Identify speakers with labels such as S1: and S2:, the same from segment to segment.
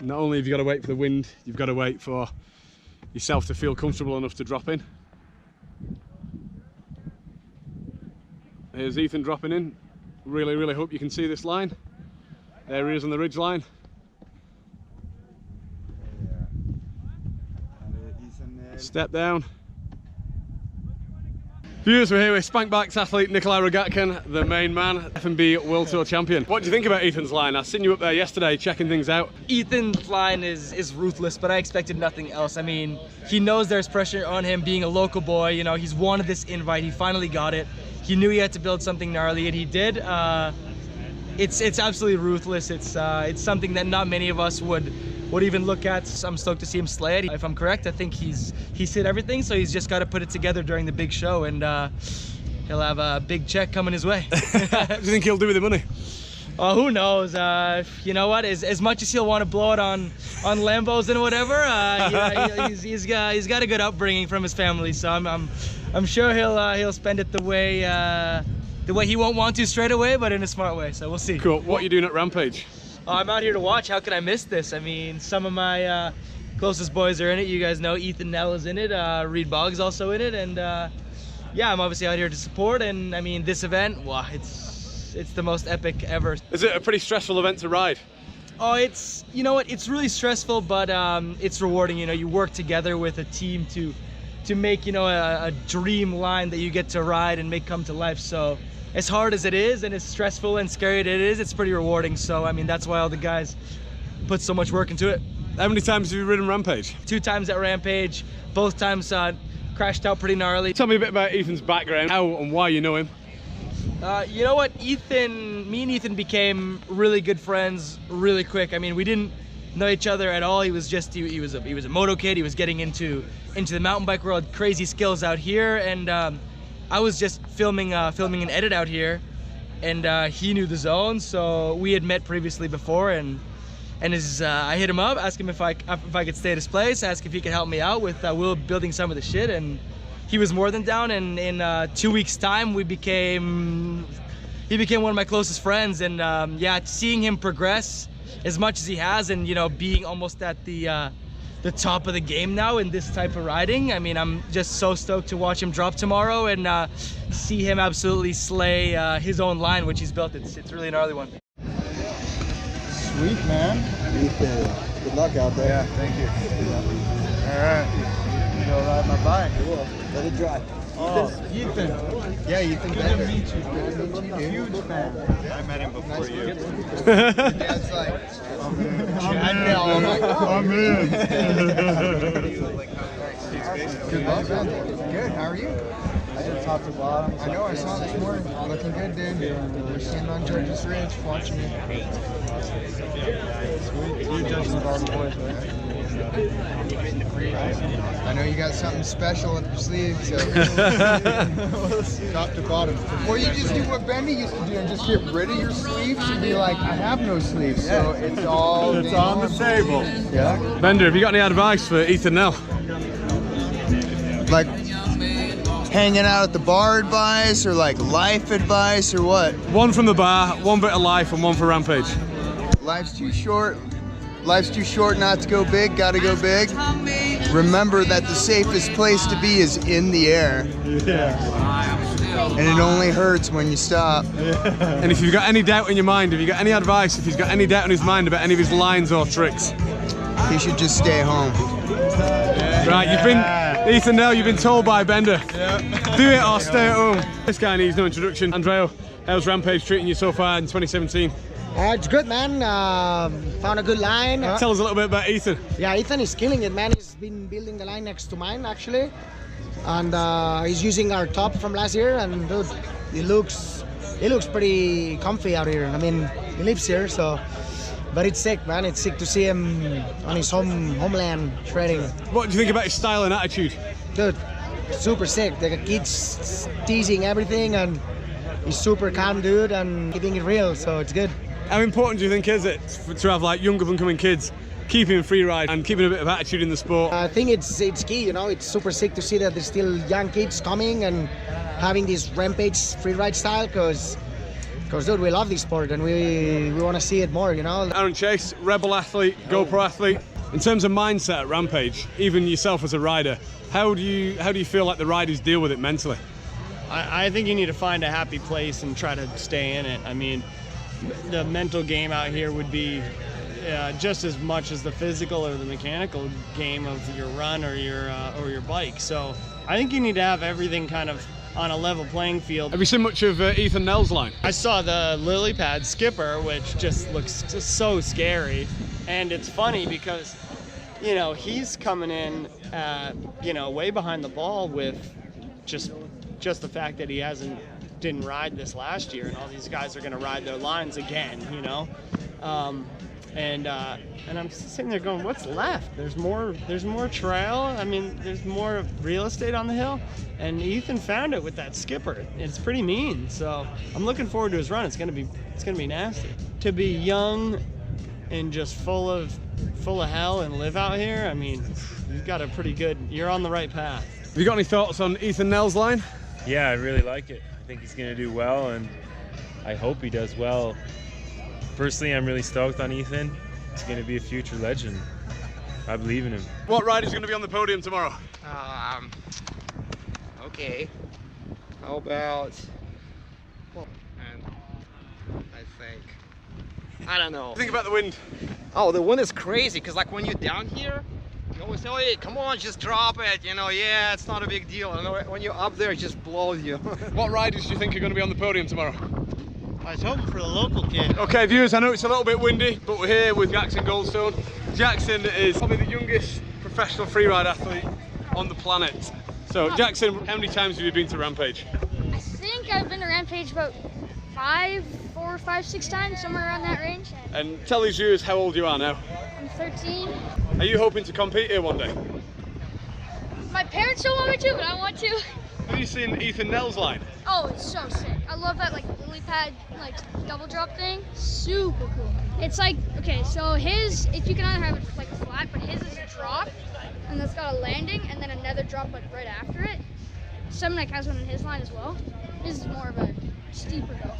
S1: Not only have you got to wait for the wind, you've got to wait for yourself to feel comfortable enough to drop in. Here's Ethan dropping in. Really hope you can see this line. There he is on the ridge line. Step down. Viewers, we're here with Spank Bikes athlete Nikolai Rogatkin, the main man, F&B World Tour champion. What do you think about Ethan's line? I've seen you up there yesterday checking things out.
S2: Ethan's line is ruthless, but I expected nothing else. I mean, he knows there's pressure on him being a local boy. You know, he's wanted this invite. He finally got it. He knew he had to build something gnarly, and he did. It's absolutely ruthless. It's something that not many of us would even look at. I'm stoked to see him slay it. If I'm correct, I think he's hit everything, so he's just got to put it together during the big show, and he'll have a big check coming his way.
S1: What do you think he'll do with the money?
S2: Oh, who knows? You know what? As much as he'll want to blow it on Lambos and whatever, he's got a good upbringing from his family, so I'm sure he'll spend it the way he won't want to straight away, but in a smart way. So we'll see.
S1: Cool. What are you doing at Rampage?
S2: I'm out here to watch. How can I miss this? I mean, some of my closest boys are in it. You guys know Ethan Nell is in it. RedBull is also in it, and yeah, I'm obviously out here to support. And I mean, this event, wow, it's the most epic ever. Is it
S1: a pretty stressful event to ride?
S2: Oh, you know what? It's really stressful, but it's rewarding. You know, you work together with a team to make, you know, a dream line that you get to ride and make come to life. So as hard as it is and as stressful and scary as it is, it's pretty rewarding. So I mean, that's why all the guys put so much work into it.
S1: How many times have you ridden Rampage?
S2: 2 times at Rampage. Both times crashed out pretty gnarly.
S1: Tell me a bit about Ethan's background, how and why you know him.
S2: You know what, me and Ethan became really good friends really quick. I mean, we didn't know each other at all. He was a moto kid. He was getting into the mountain bike world, crazy skills out here, and I was just filming an edit out here, and he knew the zone, so we had met previously before, and I hit him up, asked him if I could stay at his place, asked if he could help me out with Will building some of the shit, and he was more than down. And in 2 weeks' time, he became one of my closest friends, and yeah, seeing him progress as much as he has, and you know, being almost at the top of the game now in this type of riding. I mean, I'm just so stoked to watch him drop tomorrow and see him absolutely slay his own line, which he's built. It's really a gnarly one.
S3: Sweet, man. Ethan, good luck out there. Yeah, thank you. All right. Go ride my bike. Cool. Let it dry. Oh, Ethan. Yeah, Ethan. Good to meet you. Good to meet you. Huge fan. I met him before you. Your dad's like, I'm in. Good luck, man. Good. How are you? I did top to bottom. I know. I saw this morning. Looking good, dude. We're standing on George's Ridge, watching you. You're judging with all the boys, right? I know you got something special up your sleeve, so top to bottom. Or you just do what Bendy used to do and just get rid of your sleeves and be like, I have no sleeves, so it's all on the table. Yeah.
S1: Bender, have you got any advice for Ethan Nell?
S3: Like hanging out at the bar advice, or like life advice, or what?
S1: One from the bar, one bit of life, and one for Rampage.
S3: Life's too short. Life's too short not to go big, gotta go big. Remember that the safest place to be is in the air. Yeah. And it only hurts when you stop. Yeah.
S1: And if you've got any doubt in your mind, if you've got any advice, if he's got any doubt in his mind about any of his lines or tricks,
S3: he should just stay home.
S1: Right, you've been, Ethan Nell, you've been told by Bender. Yeah. Do it or stay at home. This guy needs no introduction. Andreo, how's Rampage treating you so far in 2017?
S4: It's good, man. Found a good line.
S1: Tell us a little bit about Ethan.
S4: Yeah, Ethan is killing it, man. He's been building the line next to mine, actually. And he's using our top from last year, and dude, he looks pretty comfy out here. I mean, he lives here, so. But it's sick, man. It's sick to see him on his homeland shredding.
S1: What do you think about his style and attitude?
S4: Dude, super sick. The kid's teasing everything, and he's super calm, dude, and keeping it real, so it's good.
S1: How important do you think is it to have like young up-and-coming kids keeping free ride and keeping a bit of attitude in the sport?
S4: I think it's key, you know. It's super sick to see that there's still young kids coming and having this Rampage free ride style, because Because, dude, we love this sport and we want to see it more, you know?
S1: Aaron Chase, Red Bull athlete, GoPro athlete. In terms of mindset at Rampage, even yourself as a rider, how do you feel like the riders deal with it mentally?
S5: I think you need to find a happy place and try to stay in it. I mean, the mental game out here would be just as much as the physical or the mechanical game of your run or your bike. So I think you need to have everything kind of on a level playing field.
S1: Have you seen much of Ethan Nell's line?
S5: I saw the lily pad skipper, which just looks just so scary. And it's funny because, you know, he's coming in, you know, way behind the ball with just the fact that he didn't ride this last year, and all these guys are going to ride their lines again, you know. And I'm sitting there going, what's left? There's more trail. I mean, there's more real estate on the hill, and Ethan found it with that skipper. It's pretty mean. So I'm looking forward to his run. It's gonna be nasty. To be young and just full of hell and live out here, I mean, you're on the right path.
S1: Have you got any thoughts on Ethan Nell's line?
S6: Yeah, I really like it. I think he's going to do well, and I hope he does well. Personally, I'm really stoked on Ethan. He's going to be a future legend. I believe in him.
S1: What rider's going to be on the podium tomorrow?
S7: Okay. How about... I don't know.
S1: Think about the wind.
S7: Oh, the wind is crazy, because like when you're down here, you always say, hey, come on, just drop it. You know, yeah, it's not a big deal. And when you're up there, it just blows you.
S1: What riders do you think are going to be on the podium tomorrow?
S5: I was hoping for the local kid.
S1: Okay, viewers, I know it's a little bit windy, but we're here with Jackson Goldstone. Jackson is probably the youngest professional freeride athlete on the planet. So, Jackson, how many times have you been to Rampage?
S8: I think I've been to Rampage about 4, 5, 6 times, somewhere around that range.
S1: And tell these viewers how old you are now.
S8: I'm 13.
S1: Are you hoping to compete here one day?
S8: My parents don't want me to, but I want to.
S1: Have you seen Ethan Nell's line?
S8: Oh, it's so sick. I love that like lily pad like double drop thing. Super cool. It's like, okay, so his, if you can either have it like flat, but his is a drop, and that's got a landing, and then another drop like right after it. Semnick has one in his line as well. His is more of a steeper though.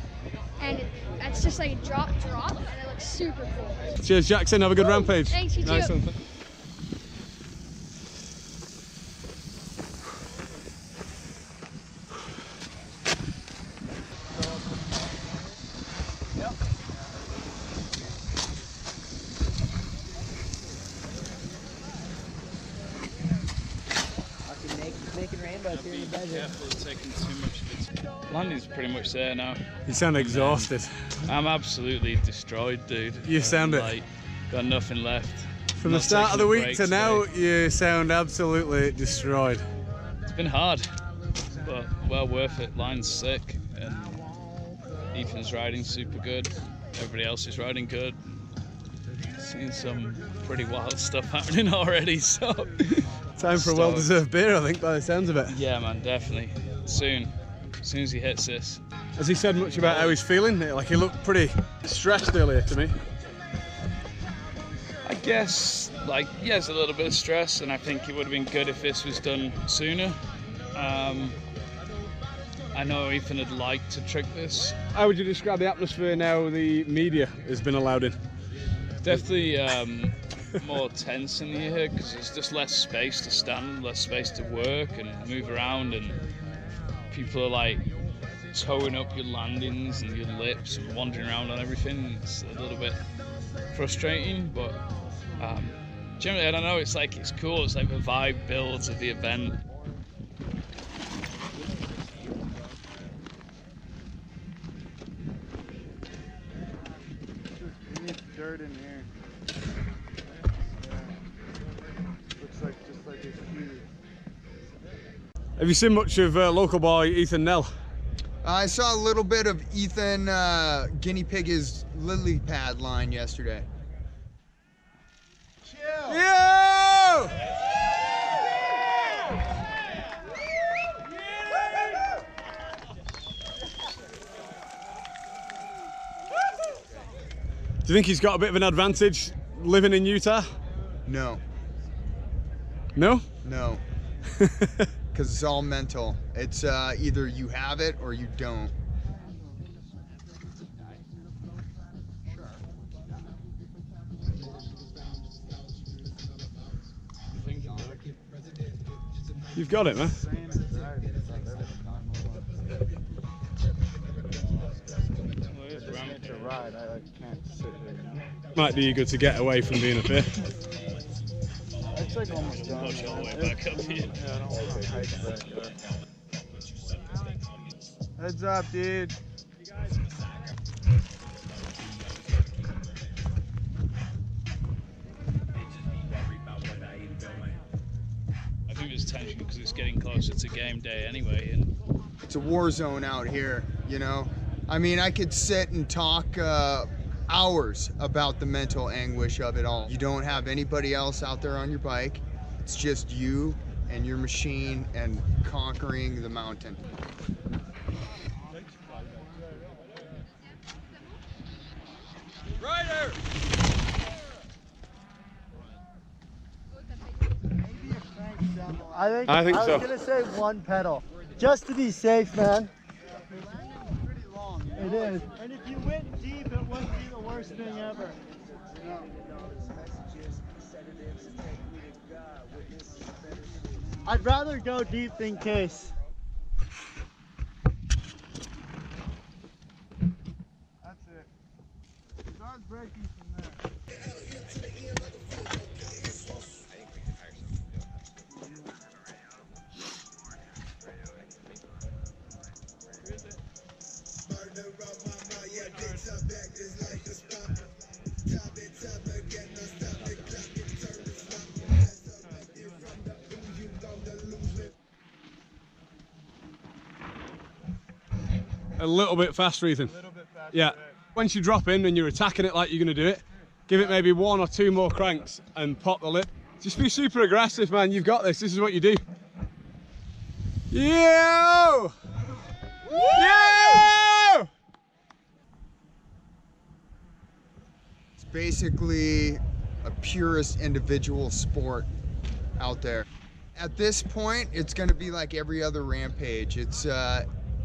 S8: And it's just like a drop, and it looks super cool.
S1: Cheers, Jackson. Have a good Rampage.
S8: Thanks, you
S1: nice
S8: too.
S1: One.
S4: Making rainbows here in the desert.
S9: Careful taking too much of it. Landing's pretty much there now.
S1: You sound exhausted.
S9: I'm absolutely destroyed, dude.
S1: You sound it.
S9: Like, got nothing left.
S1: From the start of the week to now, you sound absolutely destroyed.
S9: It's been hard, but well worth it. Line's sick, and Ethan's riding super good. Everybody else is riding good. Seen some pretty wild stuff happening already, so...
S1: Time for a well-deserved beer, I think, by the sounds of it.
S9: Yeah, man, definitely. Soon. As soon as he hits this.
S1: Has he said much about how he's feeling? Like, he looked pretty stressed earlier to me.
S9: I guess, like, he has a little bit of stress, and I think it would have been good if this was done sooner. I know Ethan had liked to trick this.
S1: How would you describe the atmosphere now the media has been allowed in?
S9: Definitely more tense in here because there's just less space to stand, less space to work and move around, and people are like towing up your landings and your lips and wandering around on everything. It's a little bit frustrating, but generally, I don't know, it's cool. It's like the vibe builds of the event.
S3: Dirt in here. Looks like just like a cube.
S1: Have you seen much of local boy Ethan Nell?
S10: I saw a little bit of Ethan guinea pig his lily pad line yesterday.
S1: Yo! Do you think he's got a bit of an advantage living in Utah?
S10: No.
S1: No?
S10: No. Because it's all mental. It's either you have it or you don't.
S1: You've got it, man.
S3: Ride. I can't sit here, you know?
S1: Might do you good to get away from being up here.
S3: It's like almost done.
S9: Push all the way back up here.
S3: Yeah, I don't want to hike back up. Heads up, dude.
S9: I think there's tension because it's getting closer to game day anyway, and
S10: It's a war zone out here, you know? I mean, I could sit and talk hours about the mental anguish of it all. You don't have anybody else out there on your bike. It's just you and your machine and conquering the mountain.
S1: Rider!
S3: I think
S1: so.
S3: I was gonna say one pedal, just to be safe, man. It is. And if you went deep, it wouldn't be the worst thing ever. I'd rather go deep than case. That's it. Start breaking from there.
S1: A little bit faster, Ethan. Yeah. Once you drop in and you're attacking it like you're going to do it, give it maybe 1 or 2 more cranks and pop the lip. Just be super aggressive, man. You've got this. This is what you do. Yo! Yo!
S10: It's basically a purest individual sport out there. At this point, it's going to be like every other Rampage. It's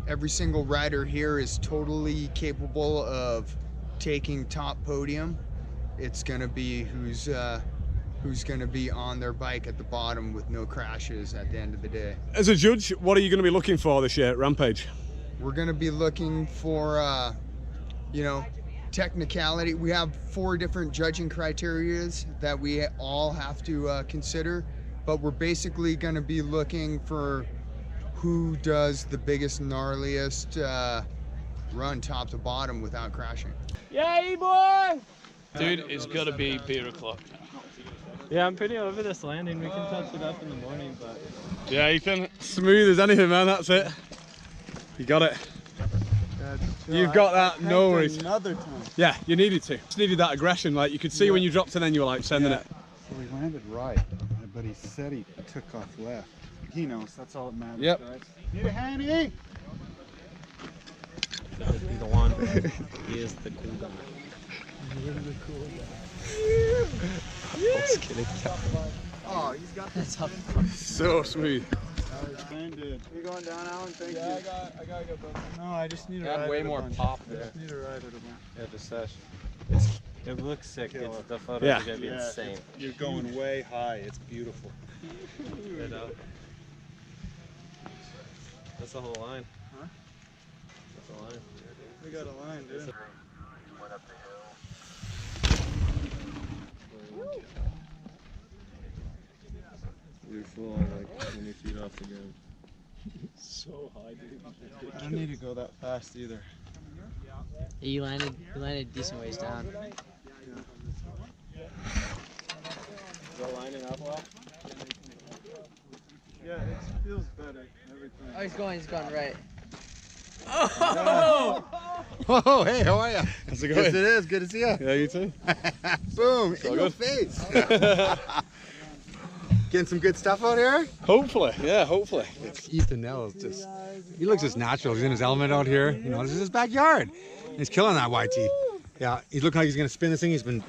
S10: every single rider here is totally capable of taking top podium. It's going to be who's going to be on their bike at the bottom with no crashes at the end of the day.
S1: As a judge, what are you going to be looking for this year at Rampage?
S10: We're going to be looking for, you know, technicality. We have 4 different judging criterias that we all have to consider, but we're basically going to be looking for who does the biggest, gnarliest run top to bottom without crashing.
S5: Yay, boy!
S9: dude, it's got to be beer o'clock.
S5: Yeah, I'm pretty over this landing. We can touch it up in the morning, but...
S1: Yeah, Ethan, smooth as anything, man. That's it. You got it. You've got that, no worries.
S3: Another time.
S1: Yeah, you needed to. Just needed that aggression. Like you could see when you dropped and then you were like sending it.
S3: So he landed right, but he said he took off left. He knows, that's all that matters,
S1: Yep.
S3: right? Need a handy?
S7: That would be the one. He is the cool guy. Just kidding.
S3: Oh, he's got this.
S1: So smooth.
S3: You going down, Alan? Thank you. I gotta go. No, I just need a
S7: Got
S3: ride.
S7: way
S3: at a
S7: more
S3: bunch.
S7: pop
S3: I
S7: there.
S3: just need a ride at a bunch.
S7: Yeah, the sesh. It looks sick.
S3: Killer.
S7: The photos
S1: Yeah.
S7: are gonna be insane.
S3: You're going way high. It's beautiful.
S7: You know? That's the whole line.
S3: Huh?
S7: That's the line.
S3: We got a line, dude.
S7: You're full on like 20 feet off the ground.
S9: So high, dude.
S3: I don't need to go that fast either.
S11: You landed decent ways down.
S7: Is that lining up well?
S3: Yeah, it feels better. Everything.
S11: Oh, he's going right.
S3: Oh! Oh, hey, how are you?
S1: How's it
S3: Yes,
S1: going?
S3: it is. Good to see you.
S1: Yeah, you too.
S3: Boom!
S1: all
S3: In your
S1: good.
S3: face. Getting some good stuff out here?
S1: Hopefully, yeah, hopefully.
S12: Ethan Nell is just, he looks just natural. He's in his element out here. You know, this is his backyard. He's killing that YT. Yeah, he's looking like he's going to spin this thing. He's been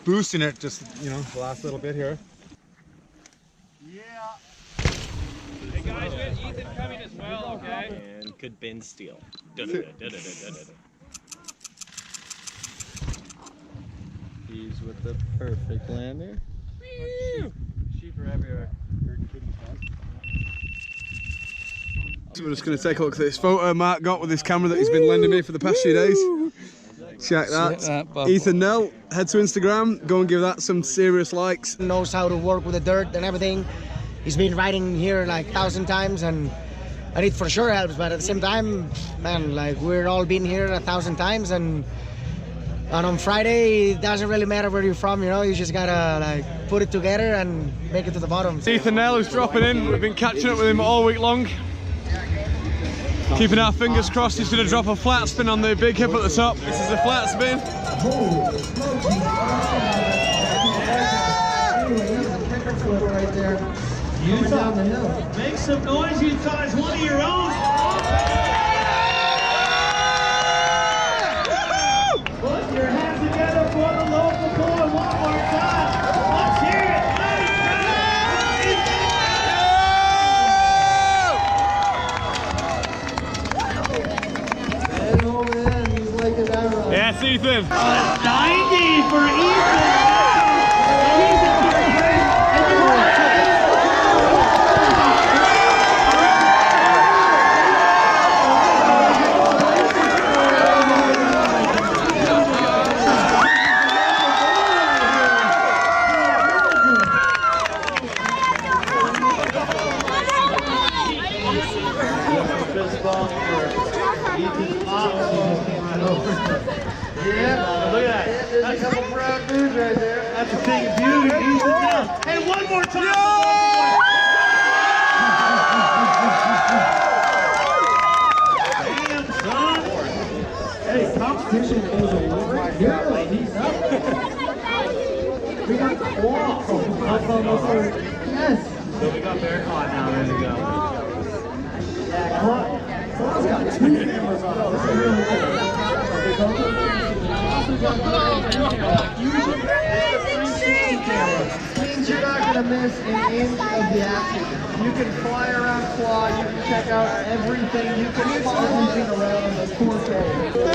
S12: boosting it just, you know, the last little bit here.
S3: Yeah.
S9: Hey guys, we have Ethan coming as well, okay?
S7: And could bin steal. He's with the perfect lander.
S3: Sheep are everywhere. Heard kitties, huh?
S1: So we're just going to take a look at this photo Mark got with his camera that he's been lending me for the past few days. Check that. Ethan Nell, head to Instagram, go and give that some serious likes.
S4: Knows how to work with the dirt and everything. He's been riding here like 1,000 times and it for sure helps, but at the same time, man, like we're all been here 1,000 times and on Friday, it doesn't really matter where you're from, you know, you just gotta like put it together and make it to the bottom.
S1: Ethan Nell is dropping in, we've been catching up with him all week long. Keeping our fingers crossed, he's going to drop a flat spin on the big hip at the top. This is a flat spin.
S13: Make some noise, Utah. It's one of your own. Put your hands together for the local boy one more time. Let's hear it.
S1: Yes, Ethan.
S13: 90 for Ethan. Yeah, look at that. That's a couple proud dudes right there. That's a big beauty. Ethan Nell. Hey, one more time. Damn, son. Hey, competition is over. We got claw. Yes. So we got bear claw now. Ready to go. Yeah, claw's got 2 cameras on it. This is really cool. Means you're not going to miss an inch of the action. You can fly around quad, you can check out everything, you can follow everything around in the 4K. I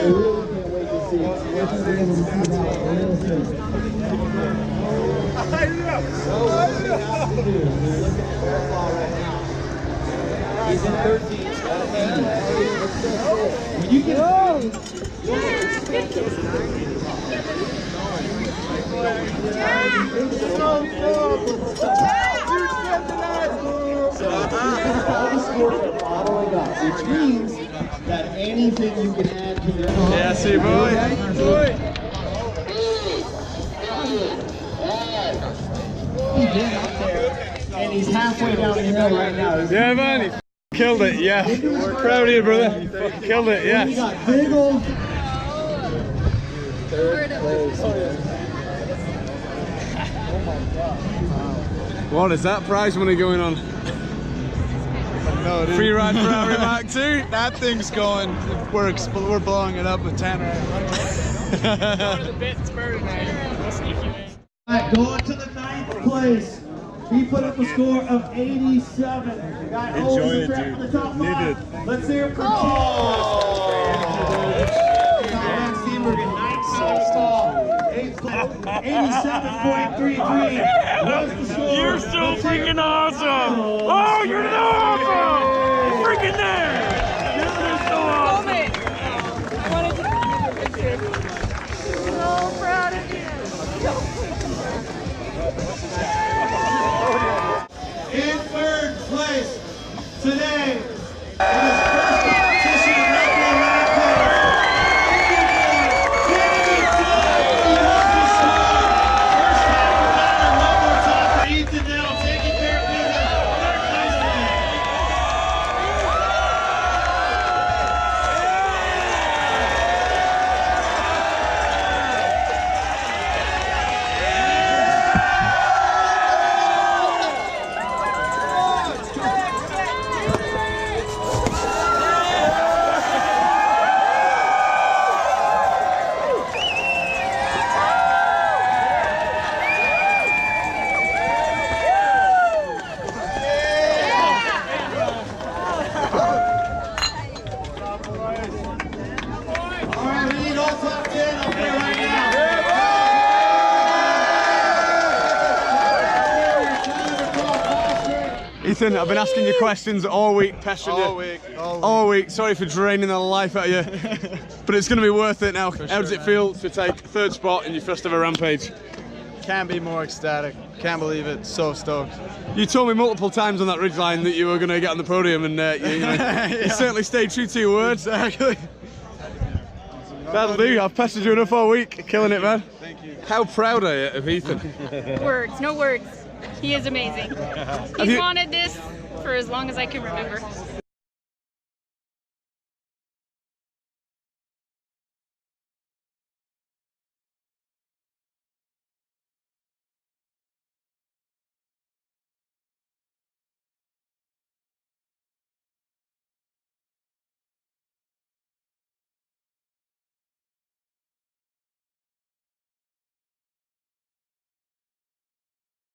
S13: really can't wait to see what you're going to see now real soon. He's in 13. When you get all the scores are bottling up, which means that anything you can add to their
S1: yeah, see boy.
S13: He's in up there, and he's halfway down the hill right now.
S1: Yeah, man, he killed it, yeah. Proud of you, brother. You fucking killed it, yeah.
S13: He got big old...
S1: What is that prize money going on?
S3: No, dude.
S1: Free ride Ferrari Mark II?
S3: That thing's going. We're blowing it up with 10 right now.
S13: Alright, going to the 9th place. He put up a score of 87. The guy holds the track in the top 5. Let's hear it for Tom Steenbergen, 9th stall. 87.33 was the score.
S6: You're so freaking awesome! Oh, you're so awesome! You're freaking there! You're so awesome!
S8: So proud of you.
S13: In 3rd place today, in his first competition at Red Bull Rampage, first time for Red Bull Top for Ethan Nell, taking care of business.
S1: Ethan, I've been asking you questions all week, pestering you. All week. Sorry for draining the life out of you. But it's going to be worth it now. How does it feel to take third spot in your first ever Rampage?
S3: Can't be more ecstatic. Can't believe it. So stoked.
S1: You told me multiple times on that ridgeline that you were going to get on the podium, and you certainly stayed true to your words.
S3: Exactly.
S1: That'll do. I've pestered you enough all week. Killing it, man.
S3: Thank you.
S1: How proud are you of Ethan?
S14: Words, no words. He is amazing. He's wanted this for as long as I can remember.